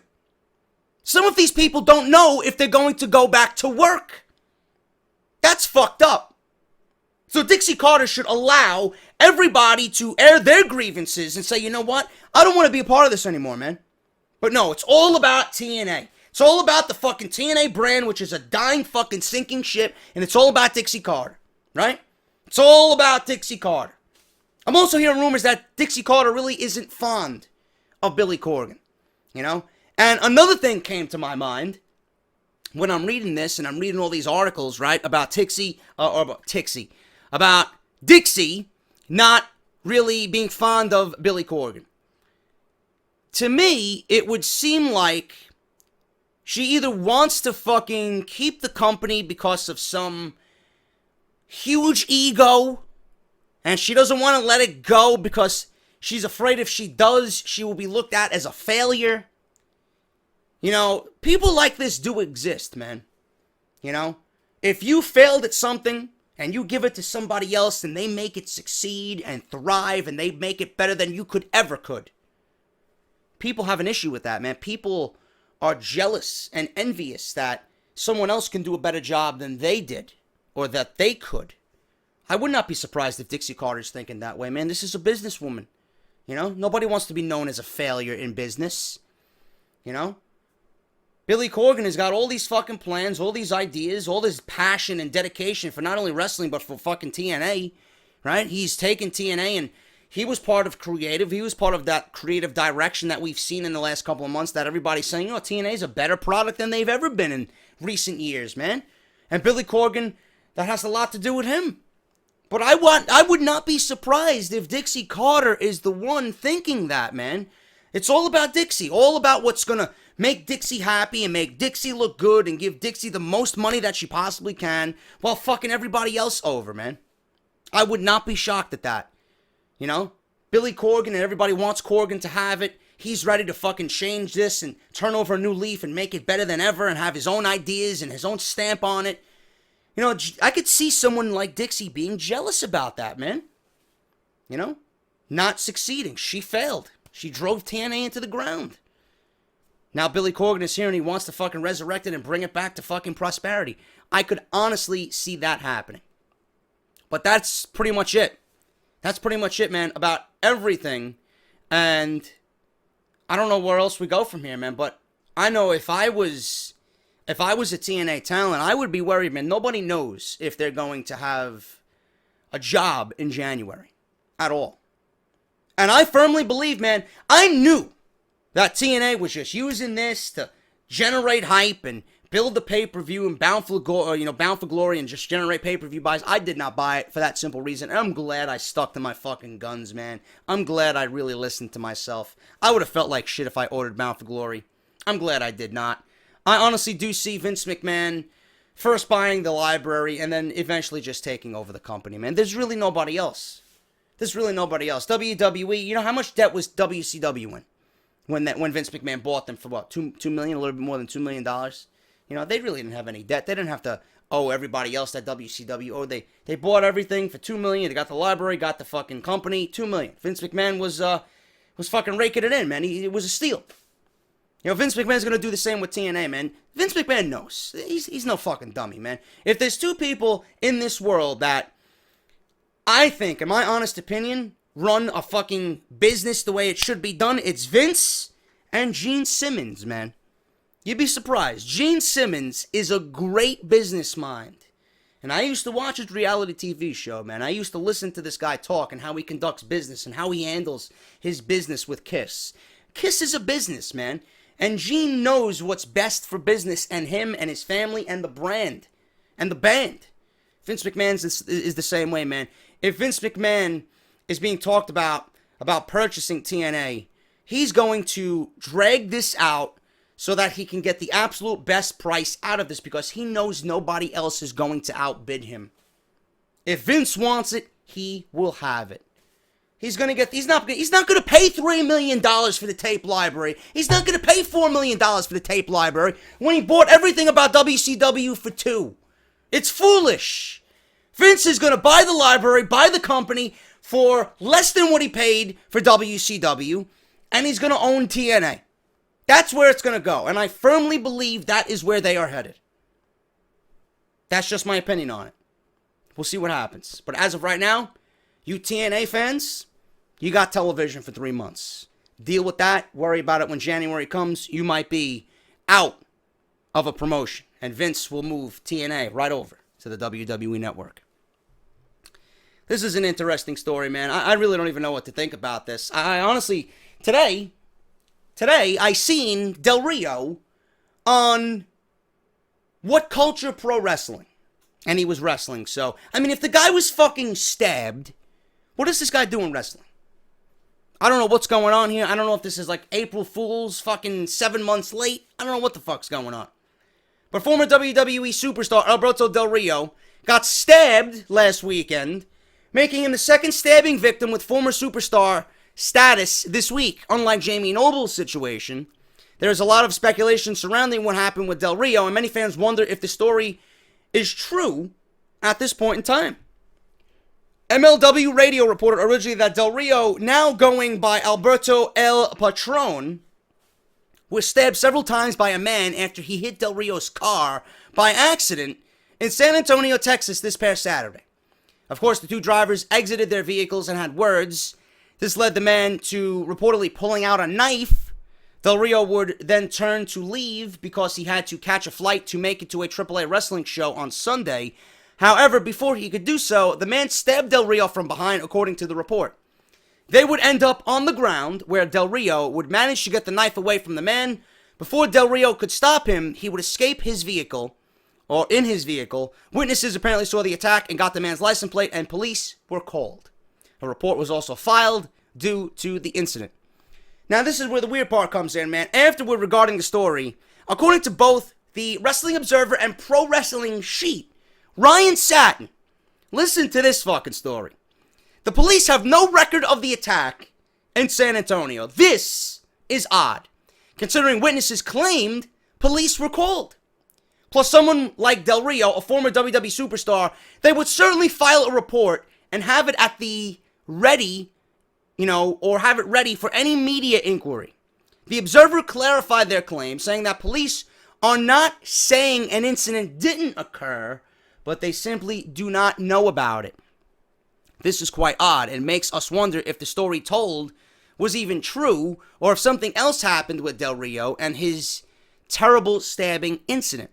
Some of these people don't know if they're going to go back to work. That's fucked up. So Dixie Carter should allow everybody to air their grievances and say, you know what? I don't want to be a part of this anymore, man. But no, it's all about TNA. It's all about the fucking TNA brand, which is a dying fucking sinking ship, and it's all about Dixie Carter, right? It's all about Dixie Carter. I'm also hearing rumors that Dixie Carter really isn't fond of Billy Corgan, you know? And another thing came to my mind when I'm reading this, and I'm reading all these articles, right, about about Dixie not really being fond of Billy Corgan. To me, it would seem like she either wants to fucking keep the company because of some huge ego, and she doesn't want to let it go because she's afraid if she does, she will be looked at as a failure. You know, people like this do exist, man. You know, if you failed at something and you give it to somebody else and they make it succeed and thrive and they make it better than you could. People have an issue with that, man. People are jealous and envious that someone else can do a better job than they did or that they could. I would not be surprised if Dixie Carter's thinking that way, man. This is a businesswoman. You know, nobody wants to be known as a failure in business. You know? Billy Corgan has got all these fucking plans, all these ideas, all this passion and dedication for not only wrestling, but for fucking TNA, right? He's taken TNA and he was part of creative. He was part of that creative direction that we've seen in the last couple of months that everybody's saying, oh, TNA is a better product than they've ever been in recent years, man. And Billy Corgan, that has a lot to do with him. But I would not be surprised if Dixie Carter is the one thinking that, man. It's all about Dixie, all about what's going to make Dixie happy and make Dixie look good and give Dixie the most money that she possibly can while fucking everybody else over, man. I would not be shocked at that. You know? Billy Corgan and everybody wants Corgan to have it. He's ready to fucking change this and turn over a new leaf and make it better than ever and have his own ideas and his own stamp on it. You know, I could see someone like Dixie being jealous about that, man. You know? Not succeeding. She failed. She drove TNA into the ground. Now Billy Corgan is here and he wants to fucking resurrect it and bring it back to fucking prosperity. I could honestly see that happening. But that's pretty much it. That's pretty much it, man, about everything. And I don't know where else we go from here, man. But I know if I was a TNA talent, I would be worried, man. Nobody knows if they're going to have a job in January at all. And I firmly believe, man, I knew that TNA was just using this to generate hype and build the pay-per-view and bound for glory and just generate pay-per-view buys. I did not buy it for that simple reason. And I'm glad I stuck to my fucking guns, man. I'm glad I really listened to myself. I would have felt like shit if I ordered Bound for Glory. I'm glad I did not. I honestly do see Vince McMahon first buying the library and then eventually just taking over the company, man. There's really nobody else. WWE, you know how much debt was WCW in? When Vince McMahon bought them for what, $2 million, a little bit more than $2 million. You know, they really didn't have any debt. They didn't have to owe everybody else at WCW. Or they bought everything for $2 million. They got the library, got the fucking company, $2 million. Vince McMahon was fucking raking it in, man. It was a steal. You know, Vince McMahon's gonna do the same with TNA, man. Vince McMahon knows. He's no fucking dummy, man. If there's two people in this world that I think, in my honest opinion, run a fucking business the way it should be done, it's Vince and Gene Simmons, man. You'd be surprised. Gene Simmons is a great business mind. And I used to watch his reality TV show, man. I used to listen to this guy talk and how he conducts business and how he handles his business with Kiss. Kiss is a business, man. And Gene knows what's best for business and him and his family and the brand and the band. Vince McMahon is the same way, man. If Vince McMahon is being talked about purchasing TNA, he's going to drag this out so that he can get the absolute best price out of this because he knows nobody else is going to outbid him. If Vince wants it, he will have it. He's not going to pay $3 million for the tape library. He's not going to pay $4 million for the tape library when he bought everything about WCW for $2 million. It's foolish. Vince is going to buy the library, buy the company for less than what he paid for WCW, and he's going to own TNA. That's where it's going to go, and I firmly believe that is where they are headed. That's just my opinion on it. We'll see what happens. But as of right now, you TNA fans, you got television for 3 months. Deal with that. Worry about it when January comes. You might be out of a promotion. And Vince will move TNA right over to the WWE Network. This is an interesting story, man. I really don't even know what to think about this. I honestly, today I seen Del Rio on What Culture Pro Wrestling. And he was wrestling. So, I mean, if the guy was fucking stabbed, what is this guy doing wrestling? I don't know what's going on here. I don't know if this is like April Fool's fucking 7 months late. I don't know what the fuck's going on. But former WWE superstar Alberto Del Rio got stabbed last weekend, making him the second stabbing victim with former superstar status this week. Unlike Jamie Noble's situation, there's a lot of speculation surrounding what happened with Del Rio, and many fans wonder if the story is true at this point in time. MLW Radio reported originally that Del Rio, now going by Alberto El Patron, was stabbed several times by a man after he hit Del Rio's car by accident in San Antonio, Texas this past Saturday. Of course, the two drivers exited their vehicles and had words. This led the man to reportedly pulling out a knife. Del Rio would then turn to leave because he had to catch a flight to make it to a AAA wrestling show on Sunday. However, before he could do so, the man stabbed Del Rio from behind, according to the report. They would end up on the ground, where Del Rio would manage to get the knife away from the man. Before Del Rio could stop him, he would escape his vehicle, or in his vehicle. Witnesses apparently saw the attack and got the man's license plate, and police were called. A report was also filed due to the incident. Now, this is where the weird part comes in, man. Afterward, regarding the story, according to both the Wrestling Observer and Pro Wrestling Sheet, Ryan Satin, listen to this fucking story. The police have no record of the attack in San Antonio. This is odd, considering witnesses claimed police were called. Plus, someone like Del Rio, a former WWE superstar, they would certainly file a report and have it at the ready, or have it ready for any media inquiry. The Observer clarified their claim, saying that police are not saying an incident didn't occur, but they simply do not know about it. This is quite odd and makes us wonder if the story told was even true or if something else happened with Del Rio and his terrible stabbing incident.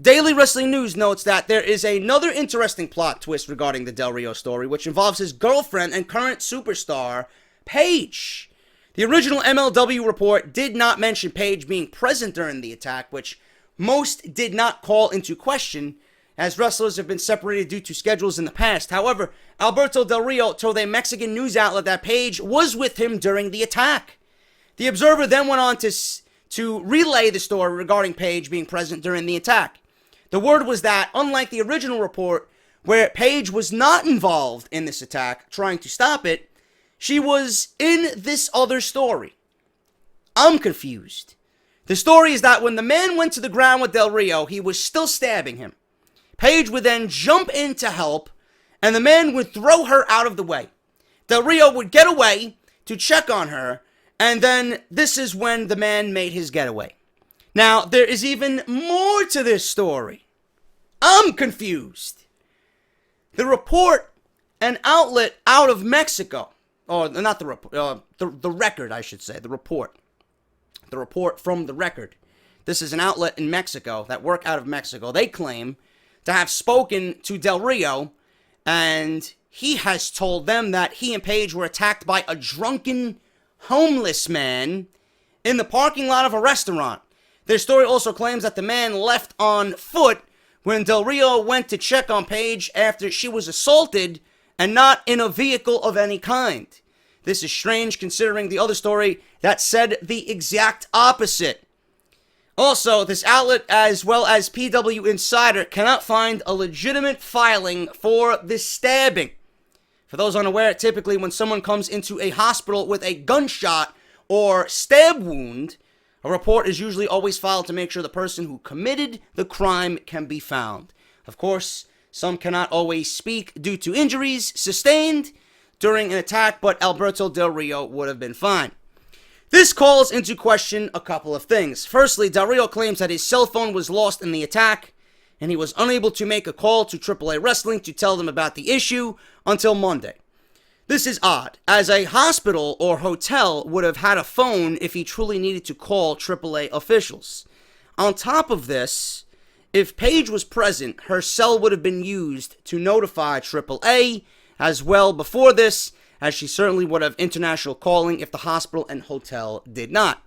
Daily Wrestling News notes that there is another interesting plot twist regarding the Del Rio story, which involves his girlfriend and current superstar, Paige. The original MLW report did not mention Paige being present during the attack, which most did not call into question, as wrestlers have been separated due to schedules in the past. However, Alberto Del Rio told a Mexican news outlet that Paige was with him during the attack. The Observer then went on to relay the story regarding Paige being present during the attack. The word was that, unlike the original report, where Paige was not involved in this attack, trying to stop it, she was in this other story. I'm confused. The story is that when the man went to the ground with Del Rio, he was still stabbing him. Paige would then jump in to help, and the man would throw her out of the way. Del Rio would get away to check on her, and then this is when the man made his getaway. Now, there is even more to this story. I'm confused. The report, an outlet out of Mexico, or not the report, the record, I should say, the report from the record. This is an outlet in Mexico that work out of Mexico. They claim to have spoken to Del Rio, and he has told them that he and Paige were attacked by a drunken, homeless man in the parking lot of a restaurant. Their story also claims that the man left on foot when Del Rio went to check on Paige after she was assaulted and not in a vehicle of any kind. This is strange considering the other story that said the exact opposite. Also, this outlet, as well as PW Insider, cannot find a legitimate filing for this stabbing. For those unaware, typically when someone comes into a hospital with a gunshot or stab wound, a report is usually always filed to make sure the person who committed the crime can be found. Of course, some cannot always speak due to injuries sustained during an attack, but Alberto Del Rio would have been fine. This calls into question a couple of things. Firstly, Del Rio claims that his cell phone was lost in the attack, and he was unable to make a call to AAA Wrestling to tell them about the issue until Monday. This is odd, as a hospital or hotel would have had a phone if he truly needed to call AAA officials. On top of this, if Paige was present, her cell would have been used to notify AAA as well before this, as she certainly would have international calling if the hospital and hotel did not.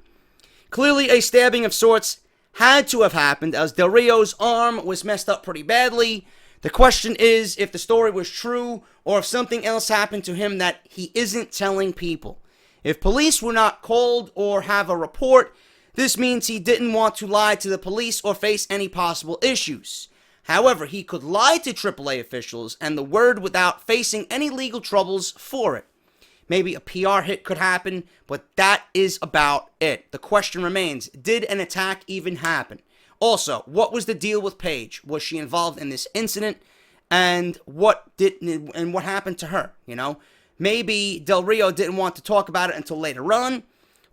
Clearly, a stabbing of sorts had to have happened, as Del Rio's arm was messed up pretty badly. The question is if the story was true or if something else happened to him that he isn't telling people. If police were not called or have a report, this means he didn't want to lie to the police or face any possible issues. However, he could lie to AAA officials and the word without facing any legal troubles for it. Maybe a PR hit could happen, but that is about it. The question remains, did an attack even happen? Also, what was the deal with Paige? Was she involved in this incident? And what happened to her? You know, maybe Del Rio didn't want to talk about it until later on.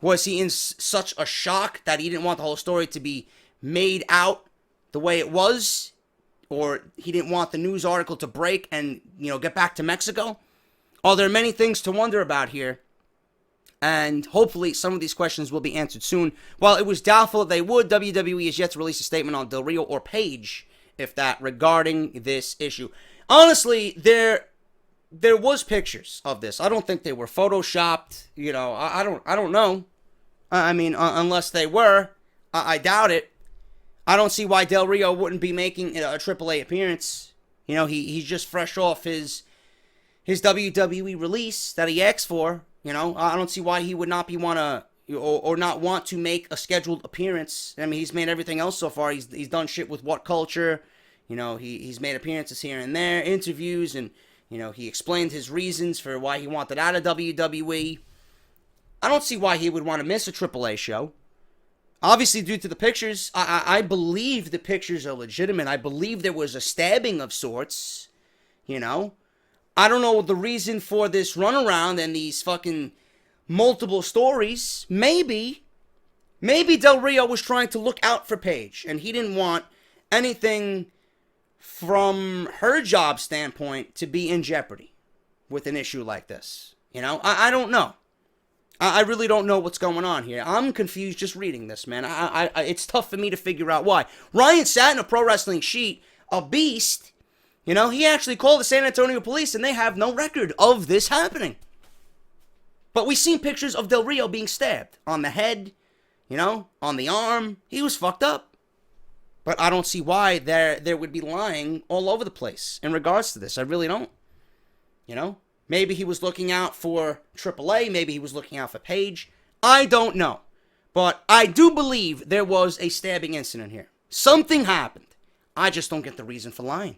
Was he in such a shock that he didn't want the whole story to be made out the way it was? Or he didn't want the news article to break and, get back to Mexico? Are there many things to wonder about here? And hopefully some of these questions will be answered soon. While it was doubtful that they would, WWE is yet to release a statement on Del Rio or Paige, if that, regarding this issue. Honestly, there was pictures of this. I don't think they were photoshopped. I don't know. I mean, unless they were, I doubt it. I don't see why Del Rio wouldn't be making a AAA appearance. He's just fresh off his WWE release that he asked for. I don't see why he would not not want to make a scheduled appearance. I mean, he's made everything else so far. He's done shit with What Culture. He's made appearances here and there, interviews, and he explained his reasons for why he wanted out of WWE. I don't see why he would want to miss a AAA show. Obviously, due to the pictures, I believe the pictures are legitimate. I believe there was a stabbing of sorts. I don't know the reason for this runaround and these fucking multiple stories. Maybe Del Rio was trying to look out for Paige, and he didn't want anything from her job standpoint to be in jeopardy with an issue like this. I don't know. I really don't know what's going on here. I'm confused just reading this, man. It's tough for me to figure out why. Ryan Satin of Pro Wrestling Sheet, a beast, he actually called the San Antonio police and they have no record of this happening. But we've seen pictures of Del Rio being stabbed on the head, on the arm. He was fucked up. But I don't see why there would be lying all over the place in regards to this. I really don't. Maybe he was looking out for AAA. Maybe he was looking out for Paige. I don't know. But I do believe there was a stabbing incident here. Something happened. I just don't get the reason for lying.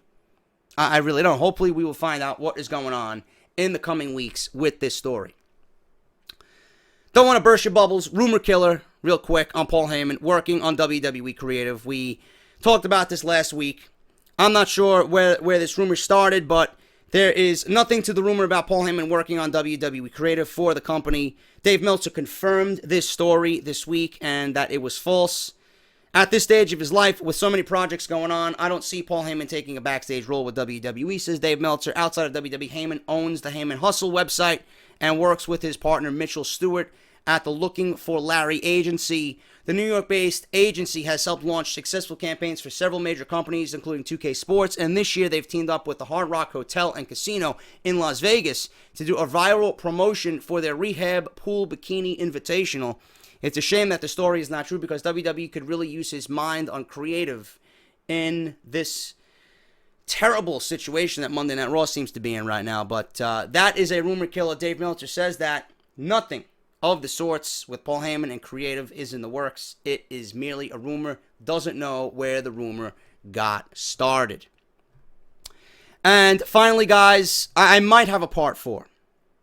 I really don't. Hopefully we will find out what is going on in the coming weeks with this story. Don't want to burst your bubbles. Rumor killer, real quick, on Paul Heyman working on WWE Creative. We talked about this last week. I'm not sure where this rumor started, but there is nothing to the rumor about Paul Heyman working on WWE Creative for the company. Dave Meltzer confirmed this story this week and that it was false. At this stage of his life, with so many projects going on, I don't see Paul Heyman taking a backstage role with WWE, says Dave Meltzer. Outside of WWE, Heyman owns the Heyman Hustle website and works with his partner Mitchell Stewart at the Looking for Larry agency. The New York-based agency has helped launch successful campaigns for several major companies, including 2K Sports, and this year they've teamed up with the Hard Rock Hotel and Casino in Las Vegas to do a viral promotion for their Rehab Pool Bikini Invitational. It's a shame that the story is not true because WWE could really use his mind on creative in this terrible situation that Monday Night Raw seems to be in right now. But that is a rumor killer. Dave Meltzer says that nothing of the sorts with Paul Heyman and creative is in the works. It is merely a rumor. Doesn't know where the rumor got started. And finally, guys, I might have a part 4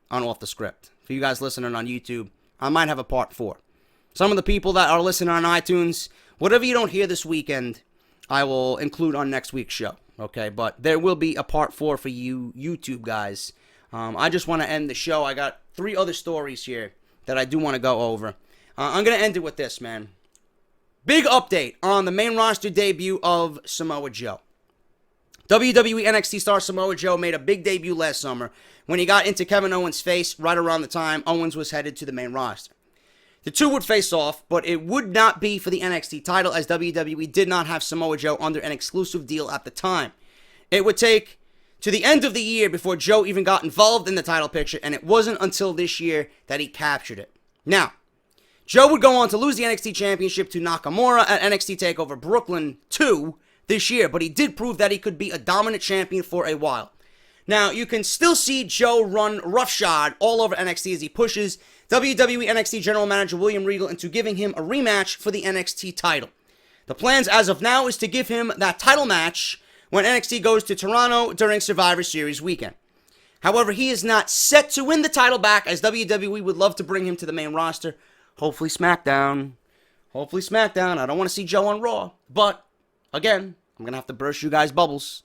on Off the Script. For you guys listening on YouTube, I might have a part 4. Some of the people that are listening on iTunes, whatever you don't hear this weekend, I will include on next week's show. Okay, but there will be a part 4 for you YouTube guys. I just want to end the show. I got 3 other stories here that I do want to go over. I'm going to end it with this, man. Big update on the main roster debut of Samoa Joe. WWE NXT star Samoa Joe made a big debut last summer when he got into Kevin Owens' face right around the time Owens was headed to the main roster. The two would face off, but it would not be for the NXT title as WWE did not have Samoa Joe under an exclusive deal at the time. It would take to the end of the year before Joe even got involved in the title picture, and it wasn't until this year that he captured it. Now, Joe would go on to lose the NXT Championship to Nakamura at NXT TakeOver Brooklyn 2 this year, but he did prove that he could be a dominant champion for a while. Now, you can still see Joe run roughshod all over NXT as he pushes WWE NXT General Manager William Regal into giving him a rematch for the NXT title. The plans as of now is to give him that title match when NXT goes to Toronto during Survivor Series weekend. However, he is not set to win the title back as WWE would love to bring him to the main roster. Hopefully Smackdown. Hopefully Smackdown. I don't want to see Joe on Raw. But, again, I'm going to have to burst you guys' bubbles.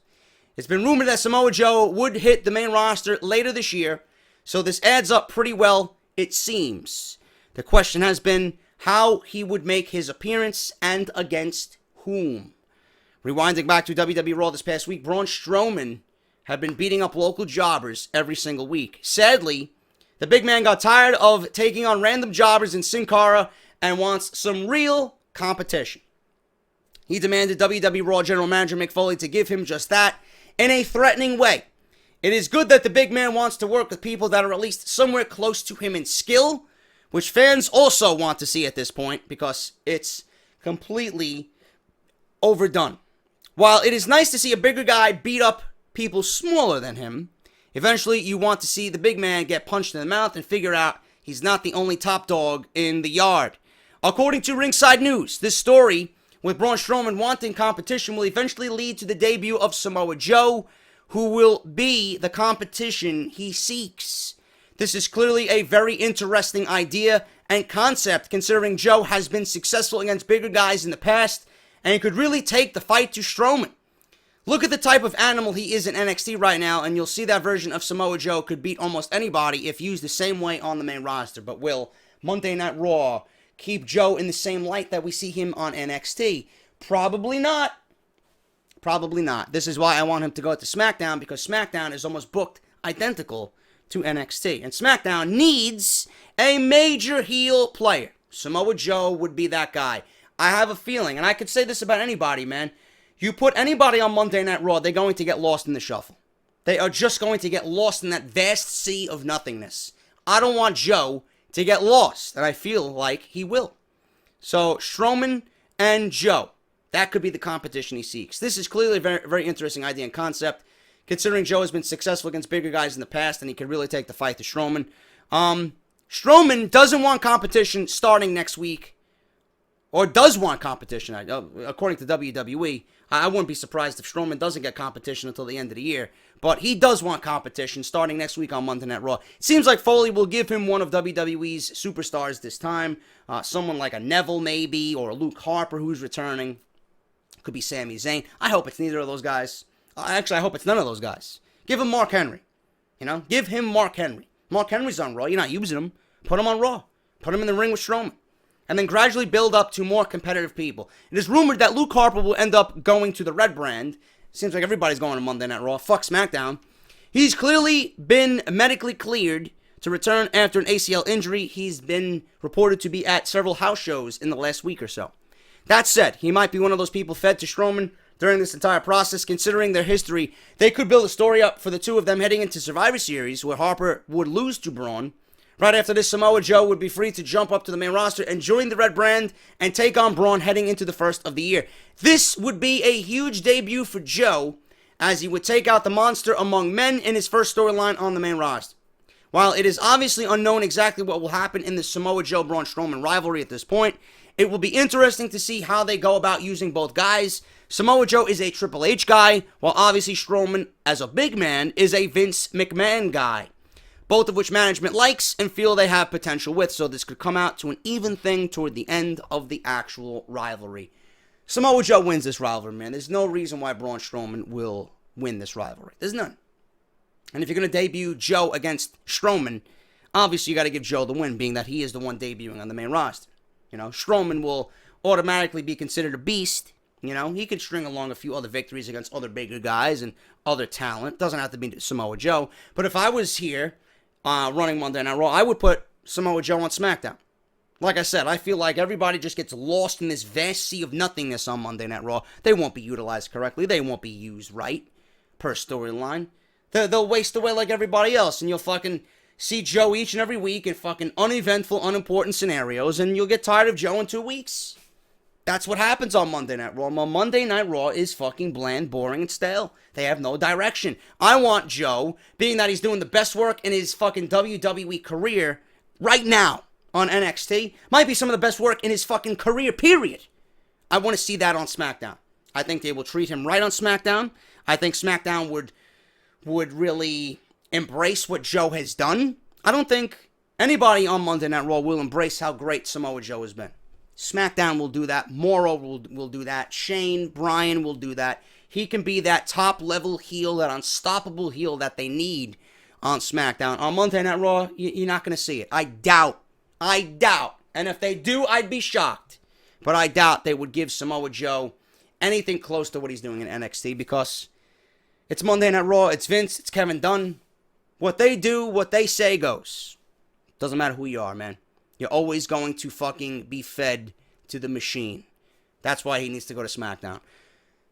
It's been rumored that Samoa Joe would hit the main roster later this year, so this adds up pretty well, it seems. The question has been how he would make his appearance and against whom. Rewinding back to WWE Raw this past week, Braun Strowman had been beating up local jobbers every single week. Sadly, the big man got tired of taking on random jobbers in Sin Cara and wants some real competition. He demanded WWE Raw General Manager Mick Foley to give him just that in a threatening way. It is good that the big man wants to work with people that are at least somewhere close to him in skill, which fans also want to see at this point because it's completely overdone. While it is nice to see a bigger guy beat up people smaller than him, eventually you want to see the big man get punched in the mouth and figure out he's not the only top dog in the yard. According to Ringside News, this story with Braun Strowman wanting competition will eventually lead to the debut of Samoa Joe, who will be the competition he seeks. This is clearly a very interesting idea and concept, considering Joe has been successful against bigger guys in the past, and could really take the fight to Strowman. Look at the type of animal he is in NXT right now, and you'll see that version of Samoa Joe could beat almost anybody if used the same way on the main roster. But will Monday Night Raw keep Joe in the same light that we see him on NXT? Probably not. Probably not. This is why I want him to go to SmackDown, because SmackDown is almost booked identical to NXT. And SmackDown needs a major heel player. Samoa Joe would be that guy. I have a feeling, and I could say this about anybody, man. You put anybody on Monday Night Raw, they're going to get lost in the shuffle. They are just going to get lost in that vast sea of nothingness. I don't want Joe to get lost, and I feel like he will. So, Strowman and Joe, that could be the competition he seeks. This is clearly a very, very interesting idea and concept, considering Joe has been successful against bigger guys in the past, and he could really take the fight to Strowman. Strowman doesn't want competition starting next week, or does want competition, according to WWE. I wouldn't be surprised if Strowman doesn't get competition until the end of the year. But he does want competition starting next week on Monday Night Raw. It seems like Foley will give him one of WWE's superstars this time. Someone like a Neville maybe, or a Luke Harper who's returning. Could be Sami Zayn. I hope it's neither of those guys. Actually, I hope it's none of those guys. Give him Mark Henry. Give him Mark Henry. Mark Henry's on Raw. You're not using him. Put him on Raw. Put him in the ring with Strowman. And then gradually build up to more competitive people. It is rumored that Luke Harper will end up going to the Red Brand. Seems like everybody's going to Monday Night Raw. Fuck SmackDown. He's clearly been medically cleared to return after an ACL injury. He's been reported to be at several house shows in the last week or so. That said, he might be one of those people fed to Strowman during this entire process. Considering their history, they could build a story up for the two of them heading into Survivor Series where Harper would lose to Braun. Right after this, Samoa Joe would be free to jump up to the main roster and join the Red Brand and take on Braun heading into the first of the year. This would be a huge debut for Joe, as he would take out the monster among men in his first storyline on the main roster. While it is obviously unknown exactly what will happen in the Samoa Joe-Braun Strowman rivalry at this point, it will be interesting to see how they go about using both guys. Samoa Joe is a Triple H guy, while obviously Strowman, as a big man, is a Vince McMahon guy. Both of which management likes and feel they have potential with, so this could come out to an even thing toward the end of the actual rivalry. Samoa Joe wins this rivalry, man. There's no reason why Braun Strowman will win this rivalry. There's none. And if you're going to debut Joe against Strowman, obviously you got to give Joe the win, being that he is the one debuting on the main roster. You know, Strowman will automatically be considered a beast. You know, he could string along a few other victories against other bigger guys and other talent. Doesn't have to be Samoa Joe. But if I was here running Monday Night Raw, I would put Samoa Joe on Smackdown. Like I said, I feel like everybody just gets lost in this vast sea of nothingness on Monday Night Raw. They won't be utilized correctly. They won't be used right per storyline. They'll waste away like everybody else, and you'll fucking see Joe each and every week in fucking uneventful, unimportant scenarios, and you'll get tired of Joe in 2 weeks. That's what happens on Monday Night Raw. Monday Night Raw is fucking bland, boring, and stale. They have no direction. I want Joe, being that he's doing the best work in his fucking WWE career right now on NXT, might be some of the best work in his fucking career, period. I want to see that on SmackDown. I think they will treat him right on SmackDown. I think SmackDown would really embrace what Joe has done. I don't think anybody on Monday Night Raw will embrace how great Samoa Joe has been. SmackDown will do that. Morrow will do that. Shane, Bryan will do that. He can be that top-level heel, that unstoppable heel that they need on SmackDown. On Monday Night Raw, you're not going to see it. I doubt. And if they do, I'd be shocked. But I doubt they would give Samoa Joe anything close to what he's doing in NXT, because it's Monday Night Raw, it's Vince, it's Kevin Dunn. What they do, what they say goes. Doesn't matter who you are, man. You're always going to fucking be fed to the machine. That's why he needs to go to SmackDown.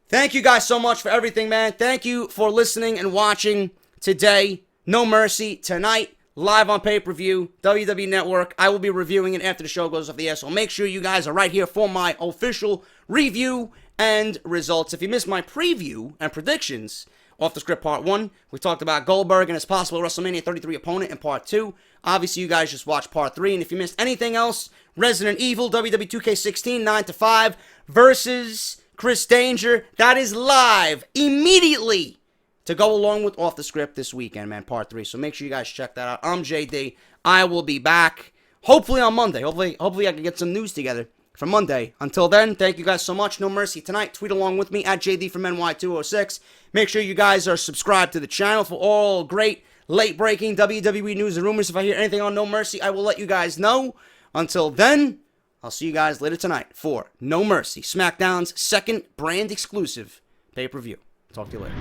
Thank you guys so much for everything, man. Thank you for listening and watching today. No Mercy tonight, live on pay-per-view, WWE Network. I will be reviewing it after the show goes off the air, so make sure you guys are right here for my official review and results. If you missed my preview and predictions, Off the Script Part 1, we talked about Goldberg and his possible WrestleMania 33 opponent in Part 2. Obviously, you guys just watched Part 3. And if you missed anything else, Resident Evil, WWE 2K16, 9-5 versus Chris Danger. That is live immediately to go along with Off the Script this weekend, man, Part 3. So make sure you guys check that out. I'm JD. I will be back, hopefully on Monday. Hopefully I can get some news together for Monday. Until then, thank you guys so much. No Mercy tonight. Tweet along with me at JD from NY206. Make sure you guys are subscribed to the channel for all great late-breaking WWE news and rumors. If I hear anything on No Mercy, I will let you guys know. Until then, I'll see you guys later tonight for No Mercy, SmackDown's second brand exclusive pay-per-view. Talk to you later.